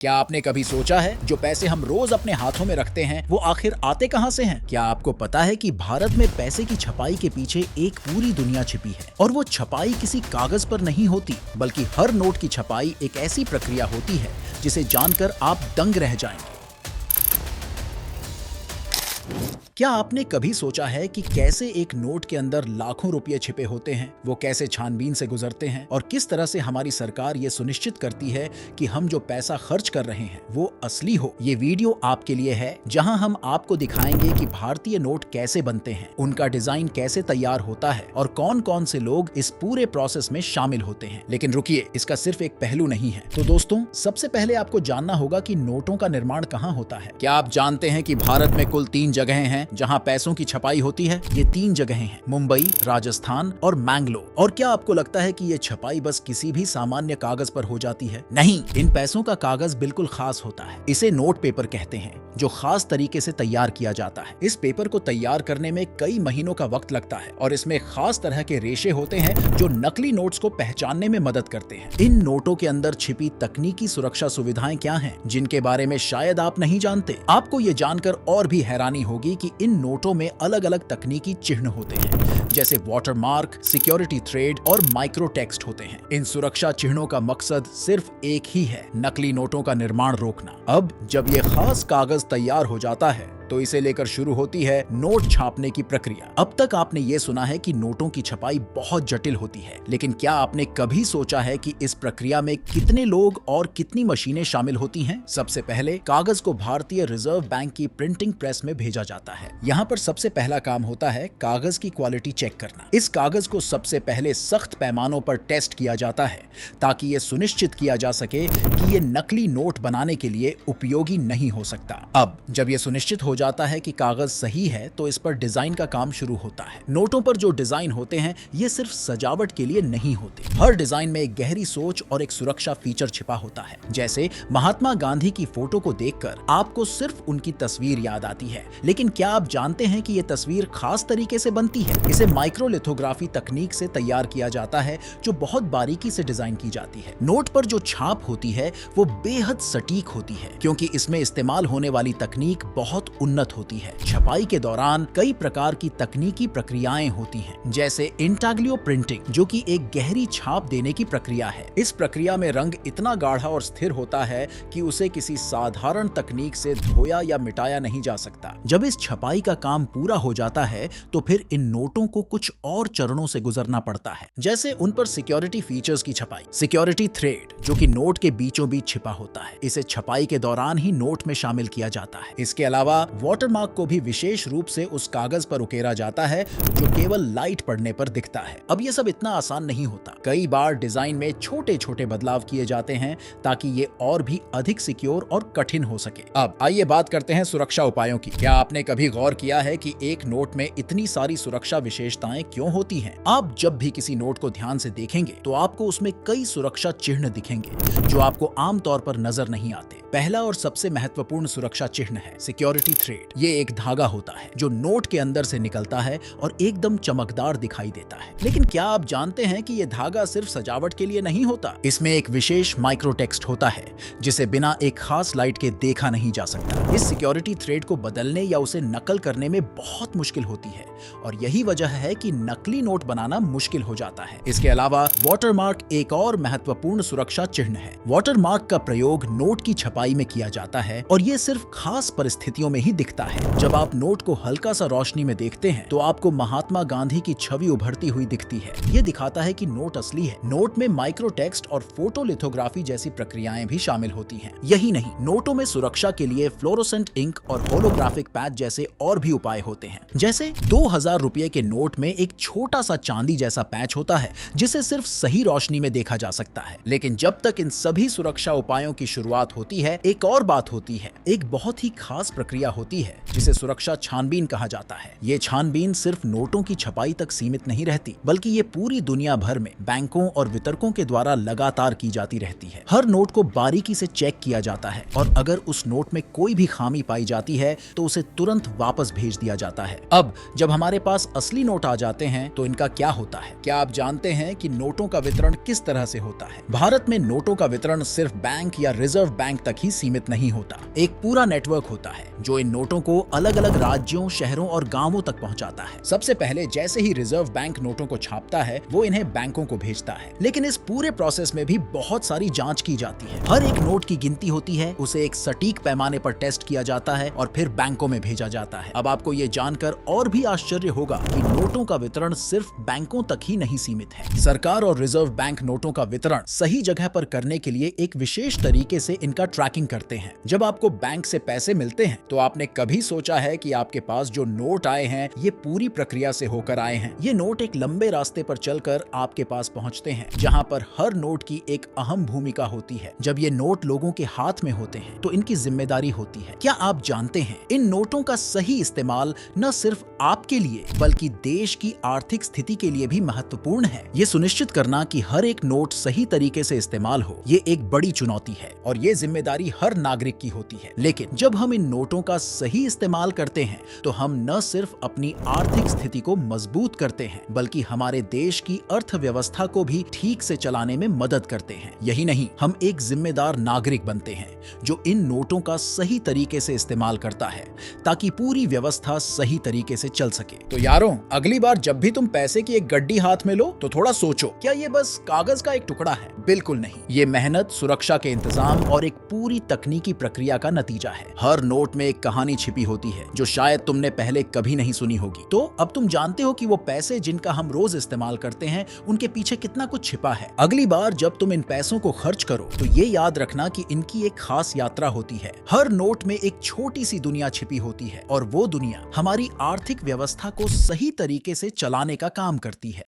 क्या आपने कभी सोचा है जो पैसे हम रोज अपने हाथों में रखते हैं वो आखिर आते कहां से हैं? क्या आपको पता है कि भारत में पैसे की छपाई के पीछे एक पूरी दुनिया छिपी है और वो छपाई किसी कागज पर नहीं होती बल्कि हर नोट की छपाई एक ऐसी प्रक्रिया होती है जिसे जानकर आप दंग रह जाएंगे। क्या आपने कभी सोचा है कि कैसे एक नोट के अंदर लाखों रुपए छिपे होते हैं, वो कैसे छानबीन से गुजरते हैं और किस तरह से हमारी सरकार ये सुनिश्चित करती है कि हम जो पैसा खर्च कर रहे हैं वो असली हो। ये वीडियो आपके लिए है जहां हम आपको दिखाएंगे कि भारतीय नोट कैसे बनते हैं, उनका डिजाइन कैसे तैयार होता है और कौन कौन से लोग इस पूरे प्रोसेस में शामिल होते हैं। लेकिन रुकिए, इसका सिर्फ एक पहलू नहीं है। तो दोस्तों, सबसे पहले आपको जानना होगा कि नोटों का निर्माण कहाँ होता है। क्या आप जानते हैं कि भारत में कुल 3 जगहें हैं जहां पैसों की छपाई होती है? ये 3 जगहें हैं, मुंबई, राजस्थान और मैंगलोर। और क्या आपको लगता है कि ये छपाई बस किसी भी सामान्य कागज पर हो जाती है? नहीं, इन पैसों का कागज बिल्कुल खास होता है। इसे नोट पेपर कहते हैं, जो खास तरीके से तैयार किया जाता है। इस पेपर को तैयार करने में कई महीनों का वक्त लगता है और इसमें खास तरह के रेशे होते हैं जो नकली नोट्स को पहचानने में मदद करते हैं। इन नोटों के अंदर छिपी तकनीकी सुरक्षा सुविधाएं क्या हैं, जिनके बारे में शायद आप नहीं जानते। आपको ये जानकर और भी हैरानी होगी कि इन नोटों में अलग अलग तकनीकी चिन्ह होते हैं, जैसे वाटरमार्क, सिक्योरिटी थ्रेड और माइक्रो टेक्स्ट होते हैं। इन सुरक्षा चिन्हों का मकसद सिर्फ एक ही है, नकली नोटों का निर्माण रोकना। अब जब ये खास कागज तैयार हो जाता है तो इसे लेकर शुरू होती है नोट छापने की प्रक्रिया। अब तक आपने ये सुना है कि नोटों की छपाई बहुत जटिल होती है, लेकिन क्या आपने कभी सोचा है कि इस प्रक्रिया में कितने लोग और कितनी मशीनें शामिल होती हैं? सबसे पहले कागज को भारतीय रिजर्व बैंक की प्रिंटिंग प्रेस में भेजा जाता है। यहाँ पर सबसे पहला काम होता है कागज की क्वालिटी चेक करना। इस कागज को सबसे पहले सख्त पैमानों पर टेस्ट किया जाता है ताकि ये सुनिश्चित किया जा सके कि ये नकली नोट बनाने के लिए उपयोगी नहीं हो सकता। अब जब ये सुनिश्चित हो जाता है कि कागज सही है तो इस पर डिजाइन का काम शुरू होता है। नोटों पर जो डिजाइन होते हैं ये सिर्फ सजावट के लिए नहीं होते। हर डिजाइन में एक गहरी सोच और एक सुरक्षा फीचर छिपा होता है। जैसे महात्मा गांधी की फोटो को देखकर आपको सिर्फ उनकी तस्वीर याद आती है, लेकिन क्या आप जानते हैं कि ये तस्वीर खास तरीके से बनती है? इसे माइक्रोलिथोग्राफी तकनीक से तैयार किया जाता है जो बहुत बारीकी से डिजाइन की जाती है। नोट पर जो छाप होती है वो बेहद सटीक होती है क्योंकि इसमें इस्तेमाल होने वाली तकनीक बहुत उन्नत होती है। छपाई के दौरान कई प्रकार की तकनीकी प्रक्रियाएं होती हैं, जैसे इंटाग्लियो प्रिंटिंग, जो कि एक गहरी छाप देने की प्रक्रिया है। इस प्रक्रिया में रंग इतना गाढ़ा और स्थिर होता है कि उसे किसी साधारण तकनीक से धोया या मिटाया नहीं जा सकता। जब इस छपाई का काम पूरा हो जाता है तो फिर इन नोटों को कुछ और चरणों से गुजरना पड़ता है, जैसे उन पर सिक्योरिटी फीचर्स की छपाई, सिक्योरिटी थ्रेड, जो कि नोट के बीचों बीच छिपा होता है। इसे छपाई के दौरान ही नोट में शामिल किया जाता है। इसके अलावा वाटरमार्क को भी विशेष रूप से उस कागज पर उकेरा जाता है जो केवल लाइट पड़ने पर दिखता है। अब ये सब इतना आसान नहीं होता। कई बार डिजाइन में छोटे छोटे बदलाव किए जाते हैं ताकि ये और भी अधिक सिक्योर और कठिन हो सके। अब आइए बात करते हैं सुरक्षा उपायों की। क्या आपने कभी गौर किया है कि एक नोट में इतनी सारी सुरक्षा विशेषताएं क्यों होती हैं? आप जब भी किसी नोट को ध्यान से देखेंगे तो आपको उसमें कई सुरक्षा चिन्ह दिखेंगे जो आपको आमतौर पर नजर नहीं आते। पहला और सबसे महत्वपूर्ण सुरक्षा चिन्ह है सिक्योरिटी थ्रेड। ये एक धागा होता है जो नोट के अंदर से निकलता है और एकदम चमकदार दिखाई देता है। लेकिन क्या आप जानते हैं कि ये धागा सिर्फ सजावट के लिए नहीं होता? इसमें एक विशेष माइक्रो टेक्स्ट होता है जिसे बिना एक खास लाइट के देखा नहीं जा सकता। इस सिक्योरिटी थ्रेड को बदलने या उसे नकल करने में बहुत मुश्किल होती है और यही वजह है कि नकली नोट बनाना मुश्किल हो जाता है। इसके अलावा वाटरमार्क एक और महत्वपूर्ण सुरक्षा चिन्ह है। वाटरमार्क का प्रयोग नोट की छपाई में किया जाता है और ये सिर्फ खास परिस्थितियों में ही दिखता है। जब आप नोट को हल्का सा रोशनी में देखते हैं तो आपको महात्मा गांधी की छवि उभरती हुई दिखती है। ये दिखाता है कि नोट असली है। नोट में माइक्रो टेक्स्ट और फोटोलिथोग्राफी जैसी प्रक्रियाएं भी शामिल होती हैं। यही नहीं, नोटों में सुरक्षा के लिए फ्लोरोसेंट इंक और होलोग्राफिक पैच जैसे और भी उपाय होते हैं। जैसे 2000 रुपए के नोट में एक छोटा सा चांदी जैसा पैच होता है जिसे सिर्फ सही रोशनी में देखा जा सकता है। लेकिन जब तक इन सभी सुरक्षा उपायों की शुरुआत होती है, एक और बात होती है। एक बहुत ही खास प्रक्रिया होती है जिसे सुरक्षा छानबीन कहा जाता है। ये छानबीन सिर्फ नोटों की छपाई तक सीमित नहीं रहती, बल्कि ये पूरी दुनिया भर में बैंकों और वितरकों के द्वारा लगातार की जाती रहती है। हर नोट को बारीकी से चेक किया जाता है और अगर उस नोट में कोई भी खामी पाई जाती है तो उसे तुरंत वापस भेज दिया जाता है। अब जब हमारे पास असली नोट आ जाते हैं तो इनका क्या होता है? क्या आप जानते हैं कि नोटों का वितरण किस तरह से होता है? भारत में नोटों का वितरण सिर्फ बैंक या रिजर्व बैंक तक ही सीमित नहीं होता। एक पूरा नेटवर्क होता है जो इन नोटों को अलग अलग राज्यों, शहरों और गांवों तक पहुंचाता है। सबसे पहले जैसे ही रिजर्व बैंक नोटों को छापता है, वो इन्हें बैंकों को भेजता है। लेकिन इस पूरे प्रोसेस में भी बहुत सारी जांच की जाती है। हर एक नोट की गिनती होती है, उसे एक सटीक पैमाने पर टेस्ट किया जाता है और फिर बैंकों में भेजा जाता है। अब आपको ये जानकर और भी आश्चर्य होगा कि नोटों का वितरण सिर्फ बैंकों तक ही नहीं सीमित है। सरकार और रिजर्व बैंक नोटों का वितरण सही जगह पर करने के लिए एक विशेष तरीके से इनका ट्रैकिंग करते हैं। जब आपको बैंक से पैसे मिलते हैं तो आपने कभी सोचा है कि आपके पास जो नोट आए हैं ये पूरी प्रक्रिया से होकर आए हैं? ये नोट एक लंबे रास्ते पर चलकर आपके पास पहुंचते हैं, जहां पर हर नोट की एक अहम भूमिका होती है। जब ये नोट लोगों के हाथ में होते हैं तो इनकी जिम्मेदारी होती है। क्या आप जानते हैं, इन नोटों का सही इस्तेमाल न सिर्फ आपके लिए बल्कि देश की आर्थिक स्थिति के लिए भी महत्वपूर्ण है। ये सुनिश्चित करना कि हर एक नोट सही तरीके से इस्तेमाल हो, ये एक बड़ी चुनौती है और ये जिम्मेदारी हर नागरिक की होती है। लेकिन जब हम इन नोटों का सही इस्तेमाल करते हैं तो हम न सिर्फ अपनी आर्थिक स्थिति को मजबूत करते हैं बल्कि हमारे देश की अर्थव्यवस्था को भी ठीक से चलाने में मदद करते हैं। यही नहीं, हम एक जिम्मेदार नागरिक बनते हैं जो इन नोटों का सही तरीके से इस्तेमाल करता है ताकि पूरी व्यवस्था सही तरीके से चल सके। तो यारों, अगली बार जब भी तुम पैसे की एक गड्डी हाथ में लो तो थोड़ा सोचो, क्या ये बस कागज का एक टुकड़ा है? बिल्कुल नहीं, ये मेहनत, सुरक्षा के इंतजाम और एक पूरी तकनीकी प्रक्रिया का नतीजा है। हर नोट में एक कहानी छिपी होती है जो शायद तुमने पहले कभी नहीं सुनी होगी। तो अब तुम जानते हो कि वो पैसे जिनका हम रोज इस्तेमाल करते हैं, उनके पीछे कितना कुछ छिपा है। अगली बार जब तुम इन पैसों को खर्च करो तो ये याद रखना कि इनकी एक खास यात्रा होती है। हर नोट में एक छोटी सी दुनिया छिपी होती है और वो दुनिया हमारी आर्थिक व्यवस्था को सही तरीके से चलाने का काम करती है।